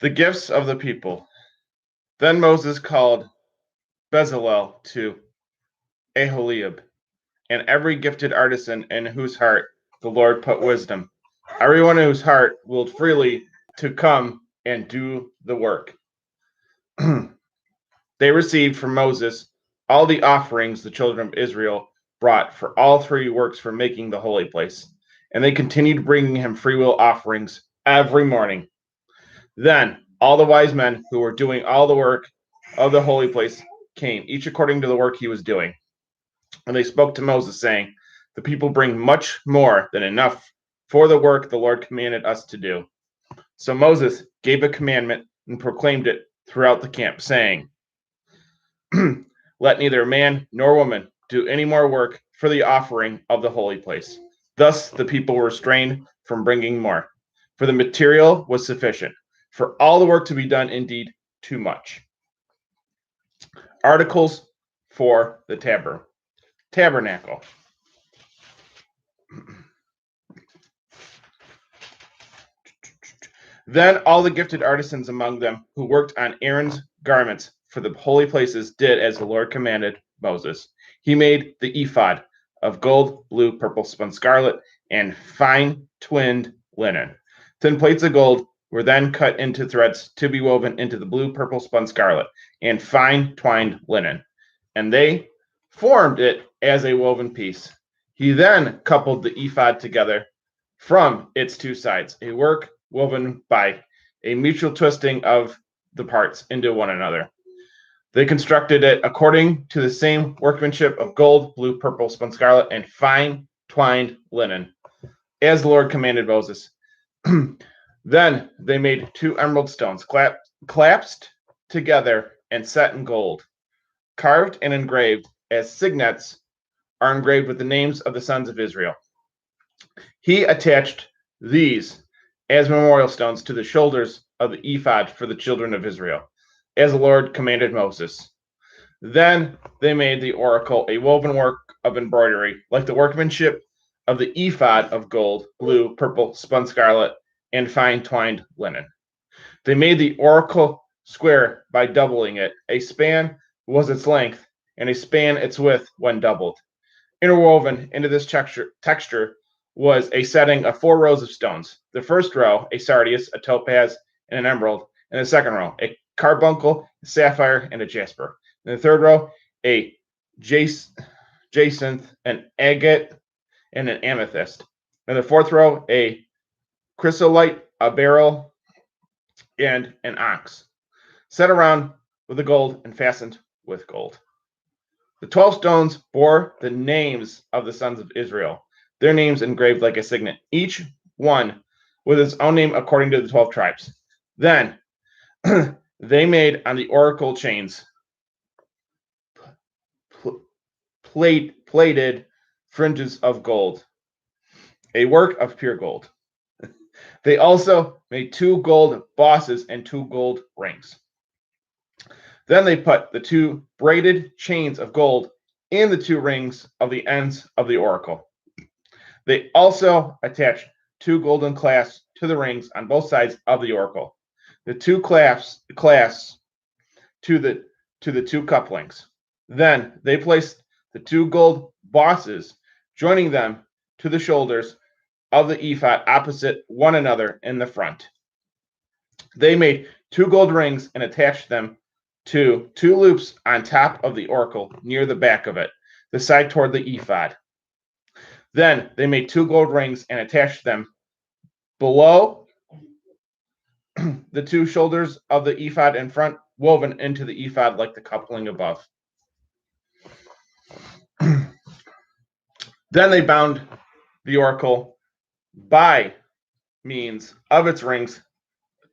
The gifts of the people. Then Moses called Bezalel to Aholiab, and every gifted artisan in whose heart the Lord put wisdom, everyone whose heart willed freely to come and do the work. They received from Moses all the offerings the children of Israel brought for all three works for making the holy place, and they continued bringing him freewill offerings every morning. Then all the wise men who were doing all the work of the holy place came, each according to the work he was doing. And they spoke to Moses, saying, the people bring much more than enough for the work the Lord commanded us to do. So Moses gave a commandment and proclaimed it throughout the camp, saying, let neither man nor woman do any more work for the offering of the holy place. Thus the people were restrained from bringing more, for the material was sufficient, for all the work to be done, indeed too much. Articles for the tabernacle. Then all the gifted artisans among them who worked on Aaron's garments for the holy places did as the Lord commanded Moses. He made the ephod of gold, blue, purple, spun scarlet, and fine twinned linen. Thin plates of gold were then cut into threads to be woven into the blue, purple, spun scarlet, and fine twined linen. And they formed it as a woven piece. He then coupled the ephod together from its two sides, a work woven by a mutual twisting of the parts into one another. They constructed it according to the same workmanship of gold, blue, purple, spun scarlet, and fine twined linen, as the Lord commanded Moses. Then they made 2 emerald stones, clasped together and set in gold, carved and engraved as signets are engraved with the names of the sons of Israel. He attached these as memorial stones to the shoulders of the ephod for the children of Israel, as the Lord commanded Moses. Then they made the oracle a woven work of embroidery, like the workmanship of the ephod of gold, blue, purple, spun scarlet, and fine twined linen. They made the oracle square by doubling it. A span was its length, and a span its width when doubled. Interwoven into this texture was a setting of 4 rows of stones. The first row, a sardius, a topaz, and an emerald. And the second row, a carbuncle, a sapphire, and a jasper. And the third row, a jacinth, an agate, and an amethyst. And the fourth row, a chrysolite, a beryl, and an onyx, set around with the gold and fastened with gold. The 12 stones bore the names of the sons of Israel, their names engraved like a signet, each one with its own name according to the 12 tribes. Then they made on the oracle chains plated fringes of gold, a work of pure gold. They also made 2 gold bosses and 2 gold rings. Then they put the 2 braided chains of gold in the 2 rings of the ends of the oracle. They also attached 2 golden clasps to the rings on both sides of the oracle. The 2 clasps to the 2 couplings. Then they placed the 2 gold bosses, joining them to the shoulders of the ephod opposite one another in the front. They made 2 gold rings and attached them to 2 loops on top of the oracle near the back of it, the side toward the ephod. Then they made 2 gold rings and attached them below the 2 shoulders of the ephod in front, woven into the ephod like the coupling above. Then they bound the oracle by means of its rings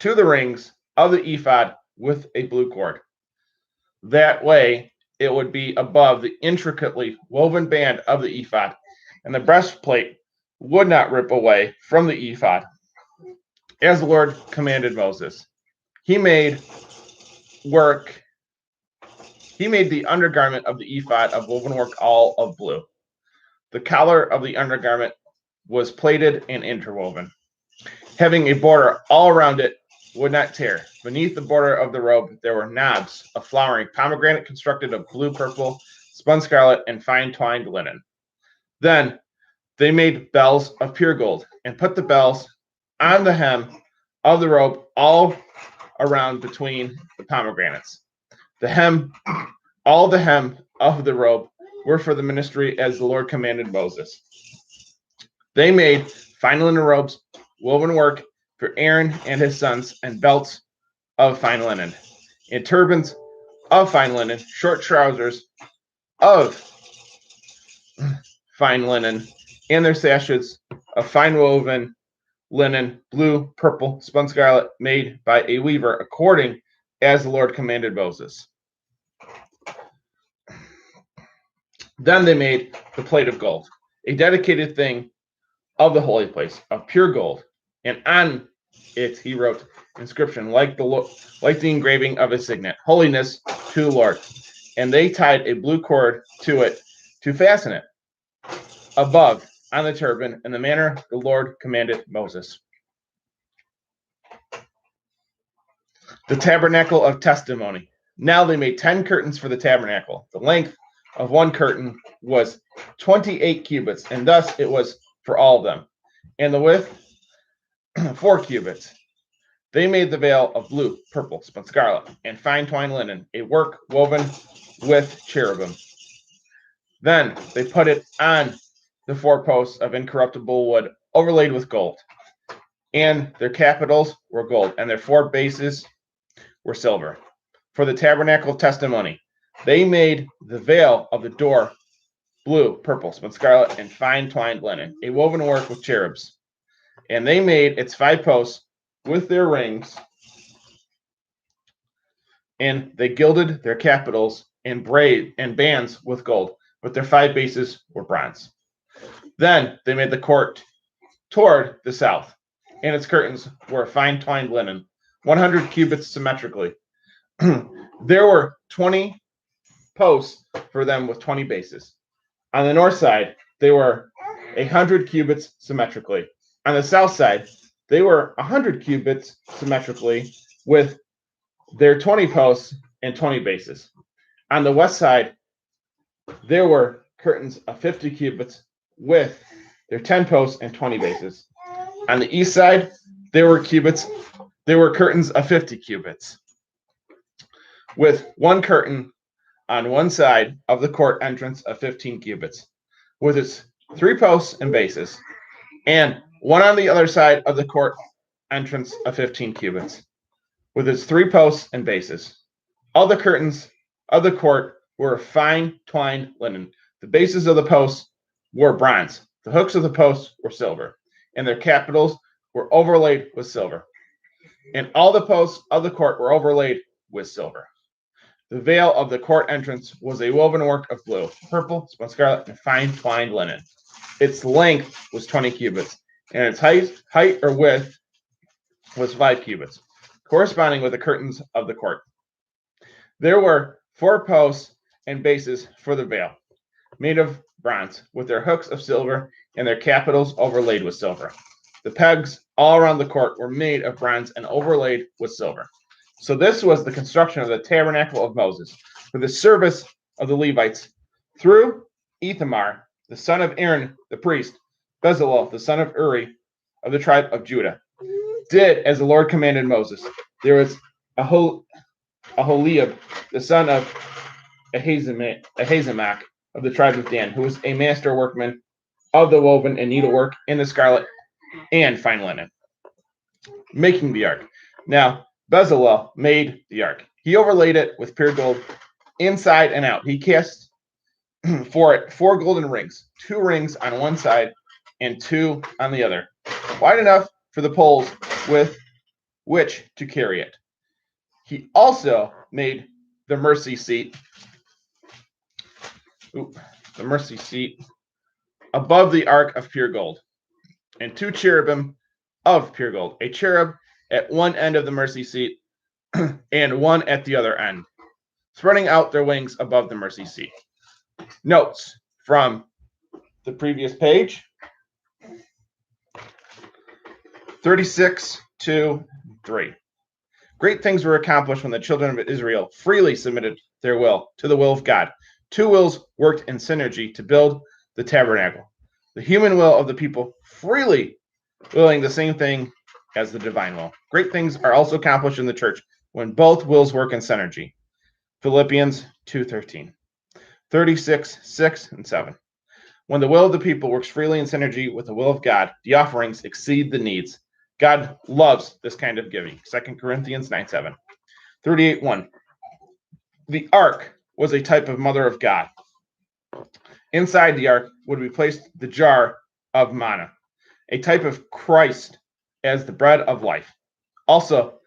to the rings of the ephod with a blue cord. That way, it would be above the intricately woven band of the ephod, and the breastplate would not rip away from the ephod, as the Lord commanded Moses. He made the undergarment of the ephod of woven work all of blue. The collar of the undergarment was plaited and interwoven, having a border all around it would not tear. Beneath the border of the robe there were knobs of flowering pomegranate constructed of blue, purple, spun scarlet, and fine twined linen. Then they made bells of pure gold and put the bells on the hem of the robe all around between the pomegranates. All the hem of the robe were for the ministry as the Lord commanded Moses. They made fine linen robes, woven work for Aaron and his sons, and belts of fine linen, and turbans of fine linen, short trousers of fine linen, and their sashes of fine woven linen, blue, purple, spun scarlet, made by a weaver, according as the Lord commanded Moses. Then they made the plate of gold, a dedicated thing of the holy place, of pure gold, and on it he wrote inscription like the engraving of a signet, holiness to the Lord. And they tied a blue cord to it to fasten it above on the turban in the manner the Lord commanded Moses. The tabernacle of testimony. Now they made 10 curtains for the tabernacle. The length of one curtain was 28 cubits, and thus it was for all of them, and the width 4 cubits. They made the veil of blue, purple, spun scarlet, and fine twined linen, a work woven with cherubim. Then they put it on the 4 posts of incorruptible wood, overlaid with gold. And their capitals were gold, and their 4 bases were silver. For the tabernacle of testimony, they made the veil of the door blue, purple, spun scarlet, and fine twined linen, a woven work with cherubs. And they made its 5 posts with their rings, and they gilded their capitals and bands with gold, but their 5 bases were bronze. Then they made the court toward the south, and its curtains were fine twined linen, 100 cubits symmetrically. There were 20 posts for them with 20 bases. On the north side, they were 100 cubits symmetrically. On the south side, they were 100 cubits symmetrically with their 20 posts and 20 bases. On the west side, there were curtains of 50 cubits with their 10 posts and 20 bases. On the east side, there were curtains of 50 cubits with one curtain on one side of the court entrance of 15 cubits, with its 3 posts and bases, and one on the other side of the court entrance of 15 cubits, with its 3 posts and bases. All the curtains of the court were fine twined linen. The bases of the posts were bronze. The hooks of the posts were silver, and their capitals were overlaid with silver. And all the posts of the court were overlaid with silver. The veil of the court entrance was a woven work of blue, purple, spun scarlet, and fine twined linen. Its length was 20 cubits, and its height or width was 5 cubits, corresponding with the curtains of the court. There were 4 posts and bases for the veil, made of bronze, with their hooks of silver and their capitals overlaid with silver. The pegs all around the court were made of bronze and overlaid with silver. So this was the construction of the tabernacle of Moses for the service of the Levites through Ithamar, the son of Aaron, the priest, Bezalel, the son of Uri, of the tribe of Judah, did as the Lord commanded Moses. There was Aholiab, the son of Ahisamach, of the tribe of Dan, who was a master workman of the woven and needlework in the scarlet and fine linen, making the ark. Now, Bezalel made the ark. He overlaid it with pure gold inside and out. He cast for it 4 golden rings, 2 rings on one side and 2 on the other, wide enough for the poles with which to carry it. He also made the mercy seat, above the ark of pure gold, and 2 cherubim of pure gold, a cherub at one end of the mercy seat and one at the other end, spreading out their wings above the mercy seat. Notes from the previous page, 36 to 3. Great things were accomplished when the children of Israel freely submitted their will to the will of God. Two wills worked in synergy to build the tabernacle. The human will of the people freely willing the same thing as the divine will. Great things are also accomplished in the church when both wills work in synergy. Philippians 2:13, 36:6 and 7. When the will of the people works freely in synergy with the will of God, the offerings exceed the needs. God loves this kind of giving. 2 Corinthians 9:7. 38:1. The ark was a type of mother of God. Inside the ark would be placed the jar of manna, a type of Christ as the bread of life. Also,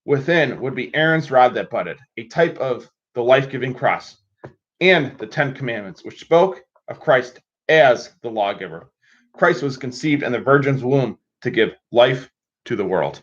within would be Aaron's rod that budded, a type of the life-giving cross, and the Ten Commandments, which spoke of Christ as the lawgiver. Christ was conceived in the virgin's womb to give life to the world.